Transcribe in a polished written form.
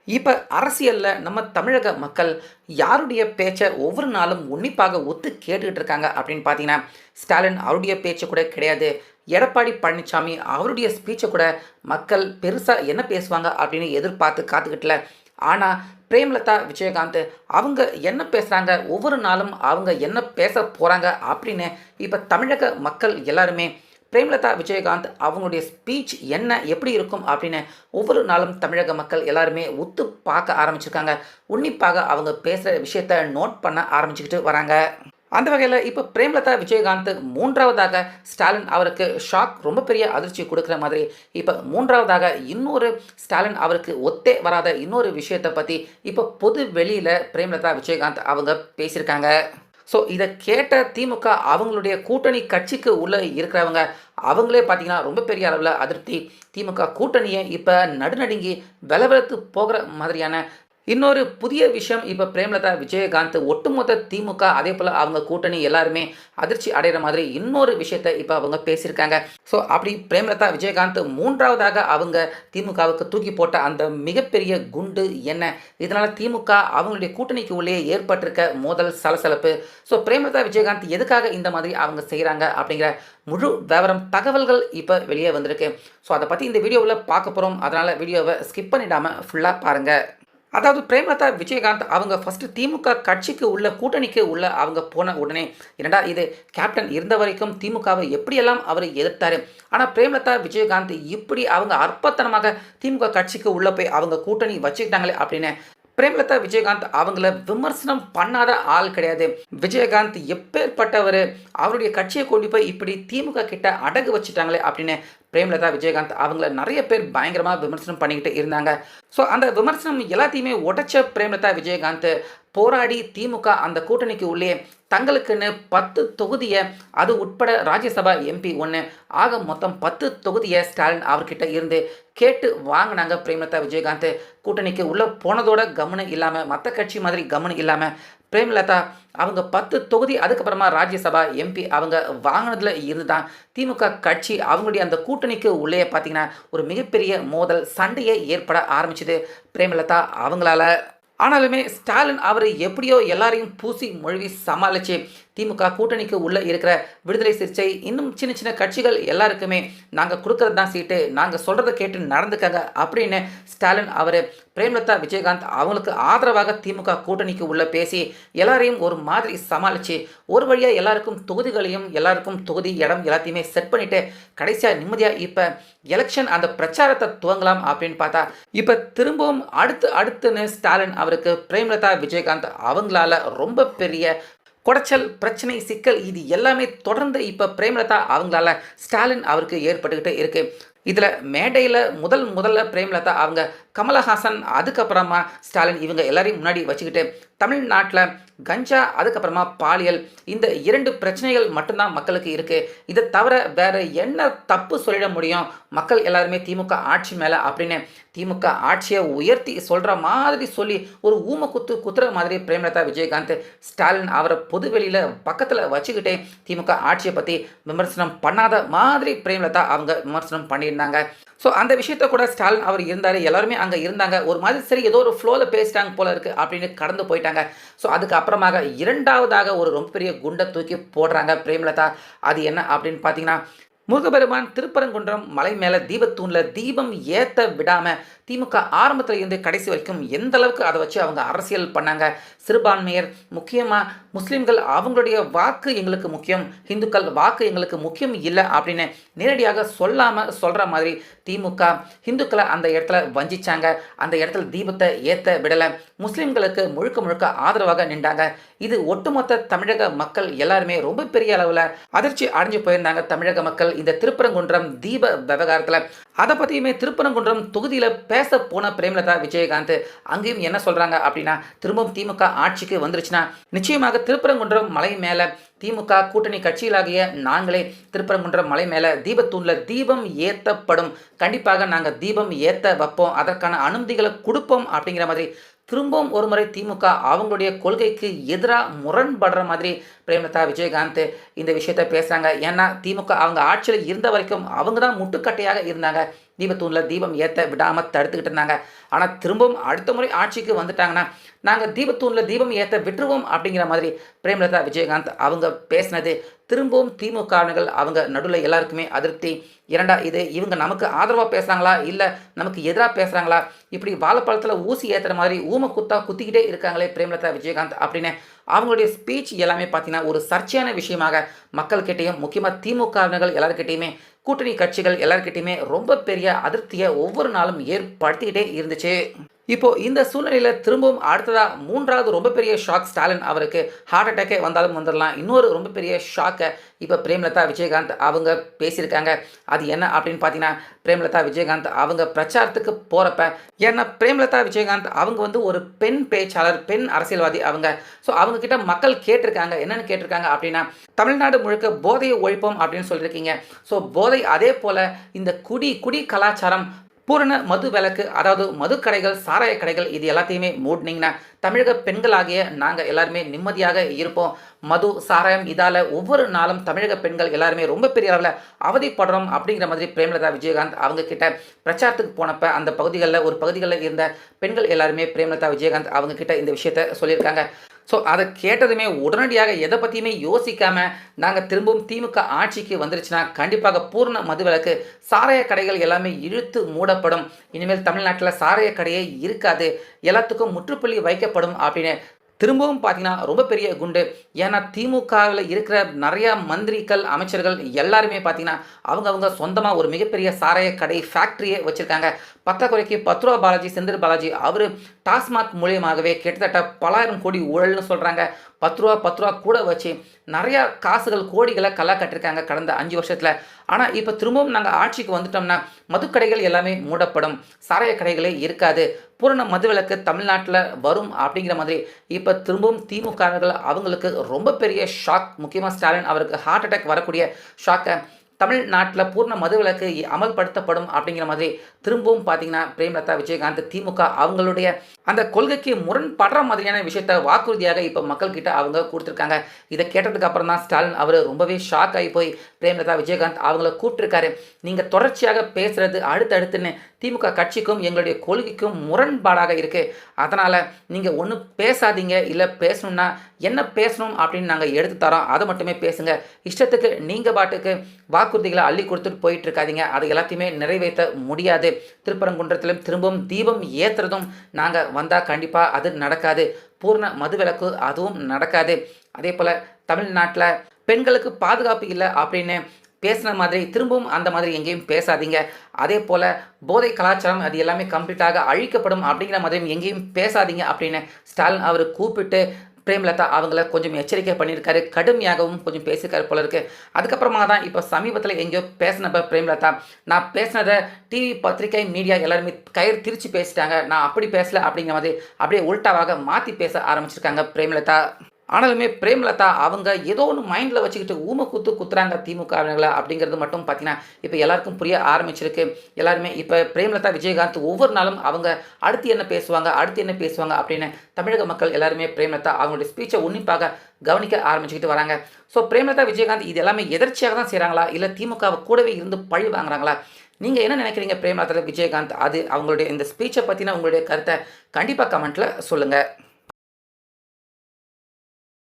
இப்ப அரசியல்ல நம்ம தமிழக மக்கள் யாருடைய பேச்ச ஒவ்வொரு நாளும் உன்னிப்பாக ஒத்து கேட்டுக்கிட்டு இருக்காங்க அப்படின்னு பார்த்தீங்கன்னா, ஸ்டாலின் அவருடைய பேச்சு கூட கிடையாது. எடப்பாடி பழனிசாமி அவருடைய ஸ்பீச்ச கூட மக்கள் பெருசா என்ன பேசுவாங்க அப்படின்னு எதிர்பார்த்து காத்துக்கிட்டல. ஆனா, பிரேமலதா விஜயகாந்த் அவங்க என்ன பேசுறாங்க, ஒவ்வொரு நாளும் அவங்க என்ன பேசப் போறாங்க அப்படின்னு இப்ப தமிழக மக்கள் எல்லாருமே பிரேமலதா விஜயகாந்த் அவங்களுடைய ஸ்பீச் என்ன எப்படி இருக்கும் அப்படின்னு ஒவ்வொரு நாளும் தமிழக மக்கள் எல்லாருமே உத்து பார்க்க ஆரம்பிச்சிருக்காங்க. உன்னிப்பாக அவங்க பேசுகிற விஷயத்த நோட் பண்ண ஆரம்பிச்சுக்கிட்டு வராங்க. அந்த வகையில் இப்போ பிரேமலதா விஜயகாந்த் மூன்றாவதாக ஸ்டாலின் அவருக்கு ஷாக் ரொம்ப பெரிய அதிர்ச்சி கொடுக்குற மாதிரி இப்போ மூன்றாவதாக இன்னொரு ஸ்டாலின் அவருக்கு ஒத்தே வராத இன்னொரு விஷயத்தை பற்றி இப்போ பொது வெளியில் பிரேமலதா விஜயகாந்த் அவங்க பேசியிருக்காங்க. ஸோ இதை கேட்ட திமுக அவங்களுடைய கூட்டணி கட்சிக்கு உள்ளே இருக்கிறவங்க அவங்களே பார்த்தீங்கன்னா ரொம்ப பெரிய அளவில் அதிருப்தி. திமுக கூட்டணியை இப்போ நடுநடுங்கி வெலவெலத்து போகிற மாதிரியான இன்னொரு புதிய விஷயம் இப்போ பிரேமலதா விஜயகாந்த் ஒட்டுமொத்த திமுக அதே போல் அவங்க கூட்டணி எல்லாருமே அதிர்ச்சி அடைகிற மாதிரி இன்னொரு விஷயத்தை இப்போ அவங்க பேசியிருக்காங்க. ஸோ அப்படி பிரேமலதா விஜயகாந்த் மூன்றாவதாக அவங்க திமுகவுக்கு தூக்கி போட்ட அந்த மிகப்பெரிய குண்டு என்ன, இதனால் திமுக அவங்களுடைய கூட்டணிக்கு உள்ளே ஏற்பட்டிருக்க மோதல் சலசலப்பு, ஸோ பிரேமலதா விஜயகாந்த் எதுக்காக இந்த மாதிரி அவங்க செய்கிறாங்க அப்படிங்கிற முழு விவரம் தகவல்கள் இப்போ வெளியே வந்திருக்கு. ஸோ அதை பற்றி இந்த வீடியோவில் பார்க்க போகிறோம். அதனால் வீடியோவை ஸ்கிப் பண்ணிடாமல் ஃபுல்லாக பாருங்கள். அதாவது பிரேமலதா விஜயகாந்த் அவங்க ஃபஸ்ட்டு திமுக கட்சிக்கு உள்ள கூட்டணிக்கு உள்ள அவங்க போன உடனே என்னடா இது, கேப்டன் இருந்த வரைக்கும் திமுகவை எப்படியெல்லாம் அவர் எதிர்த்தாரு, ஆனால் பிரேமலதா விஜயகாந்த் இப்படி அவங்க அற்பத்தனமாக திமுக கட்சிக்கு உள்ளே போய் அவங்க கூட்டணி வச்சுக்கிட்டாங்களே அப்படின்னு பிரேமலதா விஜயகாந்த் அவங்கள விமர்சனம் பண்ணாத ஆள் கிடையாது. விஜயகாந்த் எப்பேற்பட்டவர், அவருடைய கட்சியை கொண்டு போய் இப்படி திமுக கிட்ட அடகு வச்சுட்டாங்களே அப்படின்னு பிரேமலதா விஜயகாந்த் அவங்கள நிறைய பேர் பயங்கரமாக விமர்சனம் பண்ணிக்கிட்டு இருந்தாங்க. ஸோ அந்த விமர்சனம் எல்லாத்தையுமே உடைச்ச பிரேமலதா விஜயகாந்த் போராடி திமுக அந்த கூட்டணிக்கு உள்ளே தங்களுக்குன்னு 10 தொகுதியை, அது உட்பட ராஜ்யசபா எம்பி 1 ஆக மொத்தம் 10 தொகுதியை ஸ்டாலின் அவர்கிட்ட இருந்து கேட்டு வாங்கினாங்க. பிரேமலதா விஜயகாந்த் கூட்டணிக்கு உள்ளே போனதோட கவனம் இல்லாமல், மற்ற கட்சி மாதிரி கவனம் இல்லாமல் பிரேமலதா அவங்க 10 தொகுதி அதுக்கப்புறமா ராஜ்யசபா எம்பி அவங்க வாங்கினதுல இருந்து தான் திமுக கட்சி அவங்களுடைய அந்த கூட்டணிக்கு உள்ளே பார்த்தீங்கன்னா ஒரு மிகப்பெரிய மோதல் சண்டையே ஏற்பட ஆரம்பிச்சுது பிரேமலதா அவங்களால. ஆனாலுமே ஸ்டாலின் அவர் எப்படியோ எல்லாரையும் பூசி மொழிவி சமாளித்து திமுக கூட்டணிக்கு உள்ளே இருக்கிற விடுதலை சிறுத்தை இன்னும் சின்ன சின்ன கட்சிகள் எல்லாருக்குமே நாங்கள் கொடுக்கறது தான் சீட்டு, நாங்கள் சொல்கிறத கேட்டு நடந்துக்கங்க அப்படின்னு ஸ்டாலின் அவர் பிரேமலதா விஜயகாந்த் அவங்களுக்கு ஆதரவாக திமுக கூட்டணிக்கு உள்ளே பேசி எல்லாரையும் ஒரு மாதிரி சமாளித்து ஒரு வழியாக எல்லாருக்கும் தொகுதிகளையும் எல்லாருக்கும் தொகுதி இடம் எல்லாத்தையுமே செட் பண்ணிவிட்டு கடைசியாக நிம்மதியாக இப்போ எலெக்ஷன் அந்த பிரச்சாரத்தை துவங்கலாம் அப்படின்னு பார்த்தா இப்போ திரும்பவும் அடுத்துன்னு ஸ்டாலின் அவருக்கு பிரேமலதா விஜயகாந்த் அவங்களால ரொம்ப பெரிய குடைச்சல், பிரச்சனை, சிக்கல் இது எல்லாமே தொடர்ந்து இப்போ பிரேமலதா அவங்களால ஸ்டாலின் அவருக்கு ஏற்பட்டுக்கிட்டு இருக்குது. இதில் மேடையில் முதல்ல பிரேமலதா அவங்க கமலஹாசன் அதுக்கப்புறமா ஸ்டாலின் இவங்க எல்லாரையும் முன்னாடி வச்சுக்கிட்டு தமிழ்நாட்டில் கஞ்சா அதுக்கப்புறமா பாலியல் இந்த 2 பிரச்சனைகள் மட்டும்தான் மக்களுக்கு இருக்குது, இதை தவிர வேறு என்ன தப்பு சொல்லிட முடியும் மக்கள் எல்லாருமே திமுக ஆட்சி மேலே அப்படின்னு திமுக ஆட்சியை உயர்த்தி சொல்கிற மாதிரி சொல்லி ஒரு குத்துற மாதிரி பிரேமலதா விஜயகாந்த் ஸ்டாலின் அவரை பொதுவெளியில் பக்கத்தில் வச்சுக்கிட்டே திமுக ஆட்சியை பற்றி விமர்சனம் பண்ணாத மாதிரி பிரேமலதா அவங்க விமர்சனம் பண்ணியிருந்தாங்க. ஸோ அந்த விஷயத்த கூட ஸ்டாலின் அவர் இருந்தார், எல்லாருமே அங்கே இருந்தாங்க. ஒரு மாதிரி சரி ஏதோ ஒரு ஃப்ளோவில் பேசிட்டாங்க போல இருக்குது அப்படின்னு கடந்து போயிட்டாங்க. ஸோ அதுக்கு அப்புறமாக இரண்டாவதாக ஒரு ரொம்ப பெரிய குண்டை தூக்கி போடுறாங்க பிரேமலதா. அது என்ன அப்படின்னு பார்த்தீங்கன்னா, முருகபெருமான் திருப்பரங்குன்றம் மலை மேலே தீபத்தூணில் தீபம் ஏற்ற விடாமல் திமுக ஆரம்பத்தில் இருந்து கடைசி வரைக்கும் எந்த அளவுக்கு அதை வச்சு அவங்க அரசியல் பண்ணாங்க. சிறுபான்மையர் முக்கியமாக முஸ்லீம்கள் அவங்களுடைய வாக்கு எங்களுக்கு முக்கியம், இந்துக்கள் வாக்கு எங்களுக்கு முக்கியம் இல்லை அப்படின்னு நேரடியாக சொல்லாமல் சொல்கிற மாதிரி திமுக இந்துக்களை அந்த இடத்துல வஞ்சிச்சாங்க. அந்த இடத்துல தீபத்தை ஏற்ற விடலை, முஸ்லீம்களுக்கு முழுக்க ஆதரவாக நின்றாங்க. இது ஒட்டுமொத்த தமிழக மக்கள் எல்லாருமே ரொம்ப பெரிய அளவில் அதிர்ச்சி அடைஞ்சு போயிருந்தாங்க. தமிழக மக்கள் இந்த திருப்பரங்குன்றம் தீப விவகாரத்தில் அதை பற்றியுமே திருப்பரங்குன்றம் தொகுதியில் பேச போன பிரேமலதா விஜயகாந்த் அங்கேயும் என்ன சொல்கிறாங்க அப்படின்னா, திரும்பவும் திமுக ஆட்சிக்கு வந்துருச்சுன்னா நிச்சயமாக திருப்பரங்குன்றம் மலை மேலே திமுக கூட்டணி கட்சிகளாகிய நாங்களே திருப்பரங்குன்றம் மலை மேலே தீபத்தூணில் தீபம் ஏற்றப்படும், கண்டிப்பாக நாங்கள் தீபம் ஏற்ற வைப்போம், அதற்கான அனுமதிகளை கொடுப்போம் அப்படிங்கிற மாதிரி திரும்பவும் ஒரு முறை திமுக அவங்களுடைய கொள்கைக்கு எதிராக முரண்படுற மாதிரி பிரேமலதா விஜயகாந்த் இந்த விஷயத்தை பேசுகிறாங்க. ஏன்னா திமுக அவங்க ஆட்சியில் இருந்த வரைக்கும் அவங்க தான் முட்டுக்கட்டையாக இருந்தாங்க. தீபத்தூணில் தீபம் ஏற்ற விடாமல் தடுத்துக்கிட்டு இருந்தாங்க. ஆனால் திரும்பவும் அடுத்த முறை ஆட்சிக்கு வந்துட்டாங்கன்னா நாங்கள் தீபத்தூணில் தீபம் ஏற்ற விட்டுருவோம் அப்படிங்கிற மாதிரி பிரேமலதா விஜயகாந்த் அவங்க பேசினது திரும்பவும் திமுகவினர்கள் அவங்க நடுவில் எல்லாருக்குமே அதிருப்தி. இரண்டா இது இவங்க நமக்கு ஆதரவாக பேசுகிறாங்களா இல்லை நமக்கு எதிராக பேசுகிறாங்களா, இப்படி வாழைப்பழத்தில் ஊசி ஏற்றுற மாதிரி ஊமை குத்தா குத்திக்கிட்டே இருக்காங்களே பிரேமலதா விஜயகாந்த் அப்படின்னு அவங்களுடைய ஸ்பீச் எல்லாமே பார்த்தீங்கன்னா ஒரு சர்ச்சையான விஷயமாக மக்கள்கிட்டையும் முக்கியமாக திமுகவினர்கள் எல்லாருக்கிட்டையுமே கூட்டணி கட்சிகள் எல்லாருக்கிட்டையுமே ரொம்ப பெரிய அதிருப்தியை ஒவ்வொரு நாளும் ஏற்படுத்திக்கிட்டே இருந்துச்சு. இப்போ இந்த சூழ்நிலையில் திரும்பவும் அடுத்ததாக மூன்றாவது ரொம்ப பெரிய ஷாக் ஸ்டாலின் அவருக்கு ஹார்ட் அட்டாக்கே வந்தாலும் வந்துடலாம். இன்னொரு ரொம்ப பெரிய ஷாக்கை இப்போ பிரேமலதா விஜயகாந்த் அவங்க பேசியிருக்காங்க. அது என்ன அப்படின்னு பார்த்தீங்கன்னா பிரேமலதா விஜயகாந்த் அவங்க பிரச்சாரத்துக்கு போகிறப்ப, ஏன்னா பிரேமலதா விஜயகாந்த் அவங்க வந்து ஒரு பெண் பேச்சாளர், பெண் அரசியல்வாதி அவங்க. ஸோ அவங்கக்கிட்ட மக்கள் கேட்டிருக்காங்க, என்னென்னு கேட்டிருக்காங்க அப்படின்னா தமிழ்நாடு முழுக்க போதையை ஒழிப்போம் அப்படின்னு சொல்லியிருக்கீங்க. ஸோ போதை அதே போல் இந்த குடி கலாச்சாரம் பூரண மது விலக்கு, அதாவது மது கடைகள், சாராய கடைகள் இது எல்லாத்தையுமே மூடினீங்கன்னா தமிழக பெண்களாகிய நாங்கள் எல்லாருமே நிம்மதியாக இருப்போம். மது சாராயம் இதால் ஒவ்வொரு நாளும் தமிழக பெண்கள் எல்லாருமே ரொம்ப பெரிய அளவில் அவதிப்படுறோம் அப்படிங்கிற மாதிரி பிரேமலதா விஜயகாந்த் அவங்க கிட்ட பிரச்சாரத்துக்கு போனப்போ அந்த ஒரு பகுதிகளில் இருந்த பெண்கள் எல்லாருமே பிரேமலதா விஜயகாந்த் அவங்க கிட்ட இந்த விஷயத்த சொல்லியிருக்காங்க. ஸோ அதை கேட்டதுமே உடனடியாக எதை பற்றியுமே யோசிக்காமல் நாங்கள் திரும்பவும் திமுக ஆட்சிக்கு வந்துருச்சுன்னா கண்டிப்பாக பூர்ண மதுவிலக்கு, சாராய கடைகள் எல்லாமே இழுத்து மூடப்படும், இனிமேல் தமிழ்நாட்டில் சாராய கடையே இருக்காது, எல்லாத்துக்கும் முற்றுப்புள்ளி வைக்கப்படும் அப்படின்னு திரும்பவும் பார்த்தீங்கன்னா ரொம்ப பெரிய குண்டு. ஏன்னா திமுகவில் இருக்கிற நிறையா மந்திரிகள், அமைச்சர்கள் எல்லாருமே பார்த்தீங்கன்னா அவங்க சொந்தமாக ஒரு மிகப்பெரிய சாராய கடை ஃபேக்ட்ரியே வச்சுருக்காங்க. பத்தாக்குறைக்கு 10 ரூபா பாலாஜி, செந்தில் பாலாஜி அவர் டாஸ்மாக் மூலியமாகவே கிட்டத்தட்ட பலாயிரம் கோடி ஊழல்னு சொல்கிறாங்க. 10 ரூபா கூட வச்சு நிறையா காசுகள், கோடிகளை கல்லா கட்டிருக்காங்க கடந்த 5 வருஷத்தில். ஆனால் இப்போ திரும்பவும் நாங்கள் ஆட்சிக்கு வந்துட்டோம்னா மதுக்கடைகள் எல்லாமே மூடப்படும், சாராய கடைகளே இருக்காது, பூரண மதுவிலக்கு தமிழ்நாட்டில் வரும் அப்படிங்கிற மாதிரி இப்போ திரும்பவும் திமுகர்கள் அவங்களுக்கு ரொம்ப பெரிய ஷாக். முக்கியமாக ஸ்டாலின் அவருக்கு ஹார்ட் அட்டாக் வரக்கூடிய ஷாக்கை தமிழ்நாட்டில் பூர்ண மதுவிலக்கு அமல்படுத்தப்படும் அப்படிங்கிற மாதிரி திரும்பவும் பார்த்தீங்கன்னா பிரேமலதா விஜயகாந்த் திமுக அவங்களுடைய அந்த கொள்கைக்கு முரண்படுற மாதிரியான விஷயத்த வாக்குறுதியாக இப்போ மக்கள்கிட்ட அவங்க கொடுத்துருக்காங்க. இதை கேட்டதுக்கு அப்புறம் தான் ஸ்டாலின் அவர் ரொம்பவே ஷாக் ஆகி போய் பிரேமலதா விஜயகாந்த் அவங்கள கூப்பிட்டுருக்காரு. நீங்கள் தொடர்ச்சியாக பேசுகிறது அடுத்தடுத்துன்னு திமுக கட்சிக்கும் எங்களுடைய கொள்கைக்கும் முரண்பாடாக இருக்குது, அதனால் நீங்கள் ஒன்று பேசாதீங்க, இல்லை பேசணும்னா என்ன பேசணும் அப்படின்னு நாங்கள் எடுத்து தரோம், அதை மட்டுமே பேசுங்க, இஷ்டத்துக்கு நீங்கள் பாட்டுக்கு வாக்குறுதிகளை அள்ளி கொடுத்துட்டு போயிட்டு இருக்காதீங்க, அதை எல்லாத்தையுமே நிறைவேற்ற முடியாது, திருப்பரங்குன்றத்திலும் திரும்பவும் தீபம் ஏற்றுறதும் நாங்கள் வந்தால் கண்டிப்பாக அது நடக்காது, பூர்ண மதுவிலக்கு அதுவும் நடக்காது, அதே போல் தமிழ்நாட்டில் பெண்களுக்கு பாதுகாப்பு இல்லை அப்படின்னு பேசின மாதிரி திரும்பவும் அந்த மாதிரி எங்கேயும் பேசாதீங்க, அதே போல் போதை கலாச்சாரம் அது எல்லாமே கம்ப்ளீட்டாக அழிக்கப்படும் அப்படிங்கிற மாதிரியும் எங்கேயும் பேசாதீங்க அப்படின்னு ஸ்டாலின் அவர் கூப்பிட்டு பிரேமலதா அவங்கள கொஞ்சம் எச்சரிக்கை பண்ணியிருக்காரு. கடுமையாகவும் கொஞ்சம் பேசியிருக்காரு போல இருக்குது. அதுக்கப்புறமா தான் இப்போ சமீபத்தில் எங்கேயோ பேசினப்ப பிரேமலதா நான் பேசினதை டிவி, பத்திரிகை, மீடியா எல்லாருமே கயிறு திரிச்சு பேசிட்டாங்க, நான் அப்படி பேசலை அப்படிங்கிற மாதிரி அப்படியே உல்ட்டாவாக மாற்றி பேச ஆரம்பிச்சிருக்காங்க பிரேமலதா. ஆனாலுமே பிரேமலதா அவங்க ஏதோ ஒன்று மைண்டில் வச்சுக்கிட்டு ஊமை குத்துறாங்க திமுகவினர்களை அப்படிங்கிறது மட்டும் பார்த்தீங்கன்னா இப்போ எல்லாருக்கும் புரிய ஆரம்பிச்சிருக்கு. எல்லாருமே இப்போ பிரேமலதா விஜயகாந்த் ஒவ்வொரு நாளும் அவங்க அடுத்து என்ன பேசுவாங்க அப்படின்னு தமிழக மக்கள் எல்லாருமே பிரேமலதா அவங்களுடைய ஸ்பீச்சை உன்னிப்பாக கவனிக்க ஆரம்பிச்சுக்கிட்டு வராங்க. ஸோ பிரேமலதா விஜயகாந்த் இது எல்லாமே எதிர்ச்சியாக தான் செய்கிறாங்களா, இல்லை திமுகவை கூடவே இருந்து பழி வாங்குறாங்களா? நீங்கள் என்ன நினைக்கிறீங்க பிரேமலதா விஜயகாந்த் அது அவங்களுடைய இந்த ஸ்பீச்சை பற்றின உங்களுடைய கருத்தை கண்டிப்பாக கமெண்ட்டில் சொல்லுங்கள்.